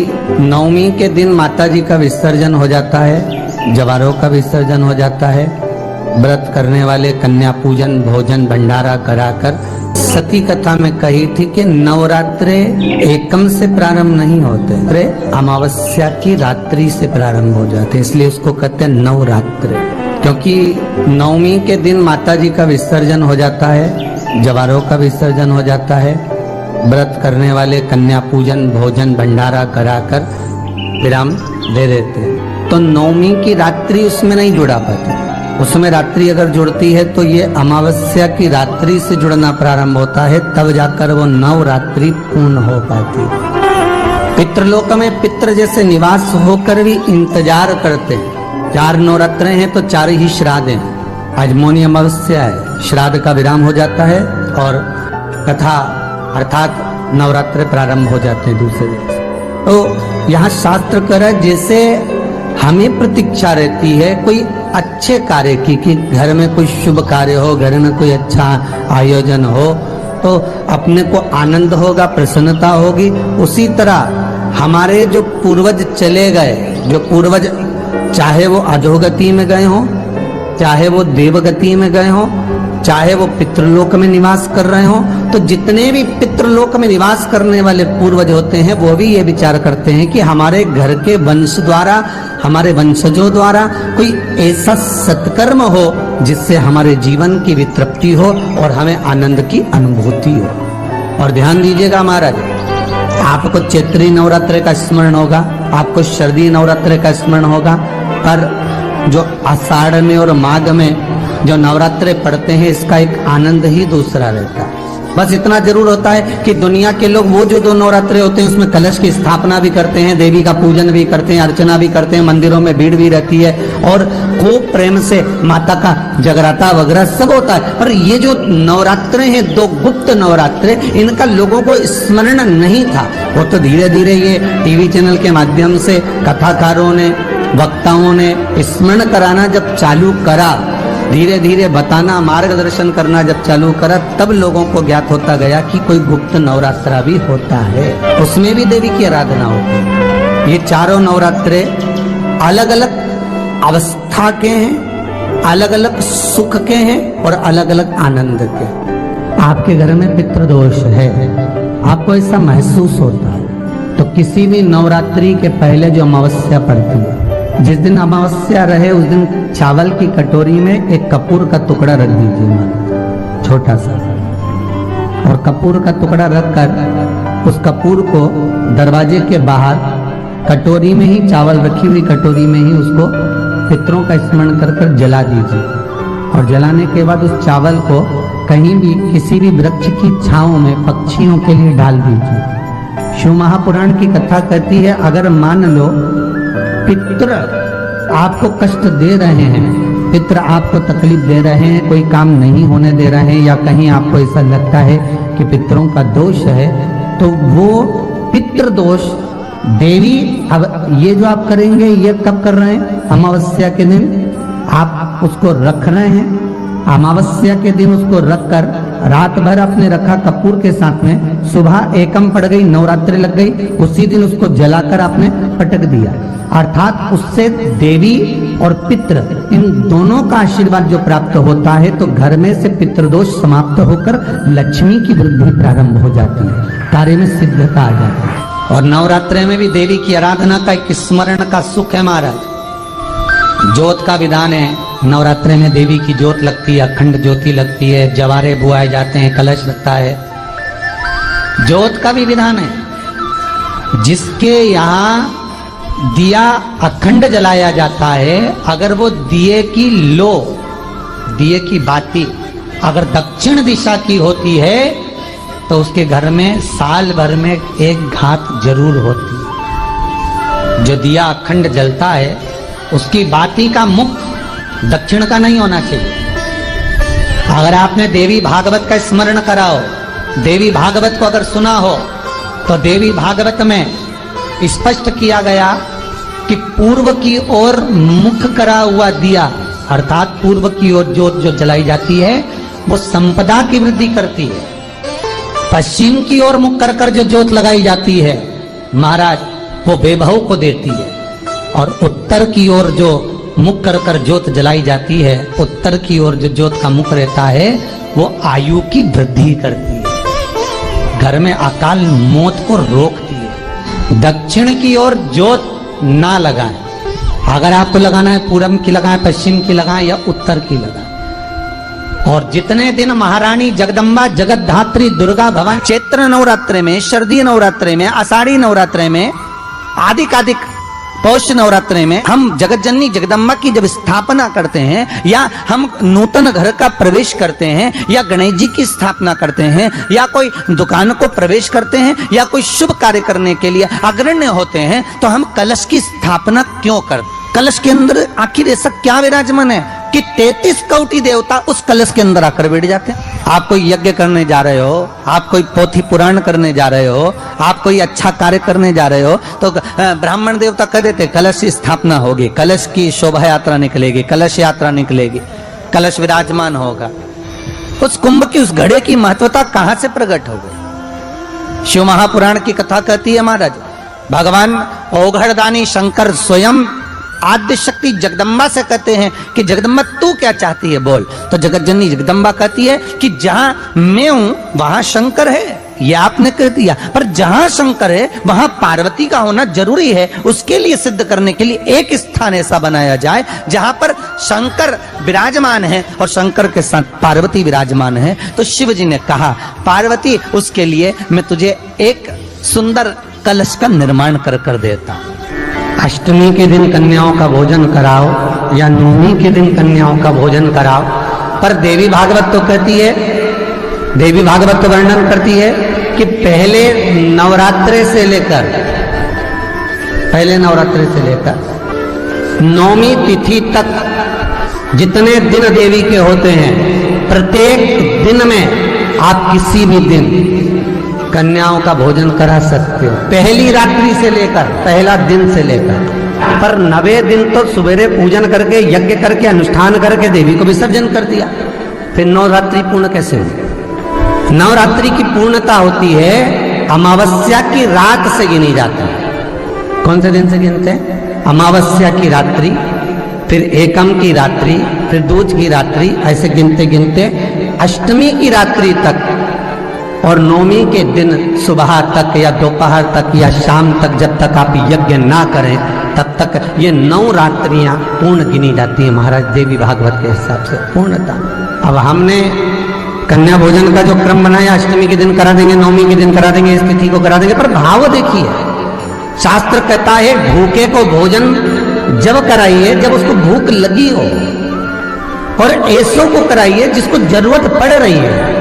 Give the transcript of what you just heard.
नवमी के दिन माताजी का विसर्जन हो जाता है, जवारों का विसर्जन हो जाता है। व्रत करने वाले कन्या पूजन भोजन भंडारा कराकर, सती कथा में कही थी कि नवरात्रे एकम से प्रारंभ नहीं होते, अमावस्या की रात्रि से प्रारंभ हो जाते, इसलिए उसको कहते हैं नवरात्रे। क्योंकि नवमी के दिन माताजी का विसर्जन हो जाता है, जवारों का विसर्जन हो जाता है। व्रत करने वाले कन्या पूजन भोजन भंडारा कराकर विराम दे देते हैं। तो नवमी की रात्रि उसमें नहीं जुड़ा पाती, उसमें रात्रि अगर जुड़ती है तो ये अमावस्या की रात्रि से जुड़ना प्रारंभ होता है, तब जाकर वो नवरात्रि पूर्ण हो पाती है। पितृलोक में पितृ जैसे निवास होकर भी इंतजार करते हैं। 4 नवरात्रे हैं तो 4 ही श्राद्ध हैं। आज मौनी अमावस्या है, श्राद्ध का विराम हो जाता है और कथा अर्थात नवरात्रे प्रारंभ हो जाते हैं दूसरे दिन। तो यहाँ शास्त्र कह रहा है जैसे हमें प्रतीक्षा रहती है कोई अच्छे कार्य की, कि घर में कोई शुभ कार्य हो, घर में कोई अच्छा आयोजन हो तो अपने को आनंद होगा, प्रसन्नता होगी। उसी तरह हमारे जो पूर्वज चले गए, जो पूर्वज चाहे वो अधोगति में गए हों, चाहे वो देवगति में गए हों, चाहे वो पितृलोक में निवास कर रहे हों, तो जितने भी पितृलोक में निवास करने वाले पूर्वज होते हैं वो भी ये विचार करते हैं कि हमारे घर के वंश द्वारा, हमारे वंशजों द्वारा कोई ऐसा सत्कर्म हो जिससे हमारे जीवन की वितृप्ति हो और हमें आनंद की अनुभूति हो। और ध्यान दीजिएगा महाराज, आपको चैत्री नवरात्रे का स्मरण होगा, आपको शरदी नवरात्रे का स्मरण होगा, पर जो आषाढ़ में और माघ में जो नवरात्रे पढ़ते हैं इसका एक आनंद ही दूसरा रहता है। बस इतना जरूर होता है कि दुनिया के लोग वो जो 2 नवरात्रे होते हैं उसमें कलश की स्थापना भी करते हैं, देवी का पूजन भी करते हैं, अर्चना भी करते हैं, मंदिरों में भीड़ भी रहती है और खूब प्रेम से माता का जगराता वगैरह सब होता है। पर ये जो नवरात्रे हैं 2 गुप्त नवरात्रे, इनका लोगों को स्मरण नहीं था। वो तो धीरे धीरे ये टीवी चैनल के माध्यम से कथाकारों ने, वक्ताओं ने स्मरण कराना जब चालू करा, धीरे धीरे बताना, मार्गदर्शन करना जब चालू करा, तब लोगों को ज्ञात होता गया कि कोई गुप्त नवरात्रा भी होता है, उसमें भी देवी की आराधना होती है। ये 4 नवरात्रे अलग अलग अवस्था के हैं, अलग अलग सुख के हैं और अलग अलग आनंद के। आपके घर में पितृदोष है, आपको ऐसा महसूस होता है, तो किसी भी नवरात्रि के पहले जो अमावस्या पड़ती है, जिस दिन अमावस्या रहे उस दिन चावल की कटोरी में एक कपूर का टुकड़ा रख दीजिए, छोटा सा, और कपूर का टुकड़ा रखकर उस कपूर को दरवाजे के बाहर कटोरी में ही, चावल रखी हुई कटोरी में ही उसको पितरों का स्मरण कर कर जला दीजिए। और जलाने के बाद उस चावल को कहीं भी किसी भी वृक्ष की छांव में पक्षियों के लिए डाल दीजिए। शिव महापुराण की कथा कहती है, अगर मान लो पितृ आपको कष्ट दे रहे हैं, पितृ आपको तकलीफ दे रहे हैं, कोई काम नहीं होने दे रहे हैं, या कहीं आपको ऐसा लगता है कि पितरों का दोष है, तो वो पितृ दोष देवी, अब ये जो आप करेंगे ये कब कर रहे हैं? अमावस्या के दिन आप उसको रख रहे हैं, अमावस्या के दिन उसको रखकर रात भर आपने रखा कपूर के साथ में, सुबह एकम पड़ गई, नवरात्रि लग गई, उसी दिन उसको जलाकर आपने पटक दिया। अर्थात उससे देवी और पितृ इन दोनों का आशीर्वाद जो प्राप्त होता है, तो घर में से पितृदोष समाप्त होकर लक्ष्मी की वृद्धि प्रारंभ हो जाती है, कार्य में सिद्धता आ जाती है। और नवरात्रि में भी देवी की आराधना का एक स्मरण का सुख है महाराज। ज्योत का विधान है, नवरात्रि में देवी की ज्योत लगती है, अखंड ज्योति लगती है, जवारे बुआए जाते हैं, कलश लगता है। ज्योत का भी विधान है, जिसके यहाँ दिया अखंड जलाया जाता है, अगर वो दिए की लो, दिए की बाती अगर दक्षिण दिशा की होती है तो उसके घर में साल भर में एक घात जरूर होती है। जो दिया अखंड जलता है उसकी बाती का मुख दक्षिण का नहीं होना चाहिए। अगर आपने देवी भागवत का स्मरण करा हो, देवी भागवत को अगर सुना हो, तो देवी भागवत में स्पष्ट किया गया कि पूर्व की ओर मुख करा हुआ दिया, अर्थात पूर्व की ओर ज्योत जो जलाई जाती है वो संपदा की वृद्धि करती है। पश्चिम की ओर मुख कर कर जो ज्योत लगाई जाती है महाराज, वो बेभव को देती है, और उत्तर की ओर जो मुख कर कर ज्योत जलाई जाती है, उत्तर की ओर जो ज्योत का मुख रहता है वो आयु की वृद्धि करती है, घर में अकाल मौत को रोकती है। दक्षिण की ओर ज्योत ना लगाएं, अगर आपको लगाना है पूरब की लगाएं, पश्चिम की लगाएं या उत्तर की लगाएं। और जितने दिन महारानी जगदम्बा जगतधात्री दुर्गा भवानी चैत्र नवरात्रि में, शरदीय नवरात्रि में, आषाढ़ी नवरात्रि में, आदिक पौष नवरात्रि में हम जगत जननी जगदम्बा की जब स्थापना करते हैं, या हम नूतन घर का प्रवेश करते हैं, या गणेश जी की स्थापना करते हैं, या कोई दुकान को प्रवेश करते हैं, या कोई शुभ कार्य करने के लिए अग्रण्य होते हैं, तो हम कलश की स्थापना क्यों करते? कलश के अंदर आखिर ऐसा क्या विराजमान है कि 33 कोटि देवता उस कलश के अंदर आकर बैठ जाते हैं? आप कोई यज्ञ करने जा रहे हो, आप कोई पोथी पुराण करने जा रहे हो, आप कोई अच्छा कार्य करने जा रहे हो, तो ब्राह्मण देवता कह देते कलश की स्थापना होगी, कलश की शोभा यात्रा निकलेगी, कलश यात्रा निकलेगी, कलश विराजमान होगा। उस कुंभ की, उस घड़े की महत्वता कहां से प्रकट हो गई? शिव महापुराण की कथा कहती है महाराज, भगवान ओघड़दानी शंकर स्वयं आद्य शक्ति जगदम्बा से कहते हैं कि जगदम्बा तू क्या चाहती है बोल। तो जगत जननी जगदम्बा कहती है कि जहां मैं हूं वहां शंकर है, ये आपने कह दिया, पर जहां शंकर है वहां पार्वती का होना जरूरी है। उसके लिए सिद्ध करने के लिए एक स्थान ऐसा बनाया जाए जहां पर शंकर विराजमान है और शंकर के साथ पार्वती विराजमान है। तो शिव जी ने कहा पार्वती, उसके लिए मैं तुझे एक सुंदर कलश का निर्माण कर देता हूं। अष्टमी के दिन कन्याओं का भोजन कराओ या नवमी के दिन कन्याओं का भोजन कराओ। पर देवी भागवत तो कहती है, देवी भागवत तो वर्णन करती है कि पहले नवरात्रि से लेकर नवमी तिथि तक जितने दिन देवी के होते हैं, प्रत्येक दिन में आप किसी भी दिन कन्याओं का भोजन करा सकते हो, पहली रात्रि से लेकर, पहला दिन से लेकर। पर 90 दिन तो सुबेरे पूजन करके, यज्ञ करके, अनुष्ठान करके देवी को विसर्जन कर दिया, फिर नवरात्रि पूर्ण कैसे हुई? नवरात्रि की पूर्णता होती है अमावस्या की रात से गिनी जाती है। कौन से दिन से गिनते हैं? अमावस्या की रात्रि, फिर एकम की रात्रि, फिर दूज की रात्रि, ऐसे गिनते गिनते अष्टमी की रात्रि तक और नवमी के दिन सुबह तक या दोपहर तक या शाम तक, जब तक आप यज्ञ ना करें तब तक ये 9 रात्रियां पूर्ण गिनी जाती है महाराज देवी भागवत के हिसाब से पूर्णता। अब हमने कन्या भोजन का जो क्रम बनाया, अष्टमी के दिन करा देंगे, नवमी के दिन करा देंगे, इस तिथि को करा देंगे, पर भाव देखिए, शास्त्र कहता है भूखे को भोजन जब कराइए जब उसको भूख लगी हो, और ऐसों को कराइए जिसको जरूरत पड़ रही है।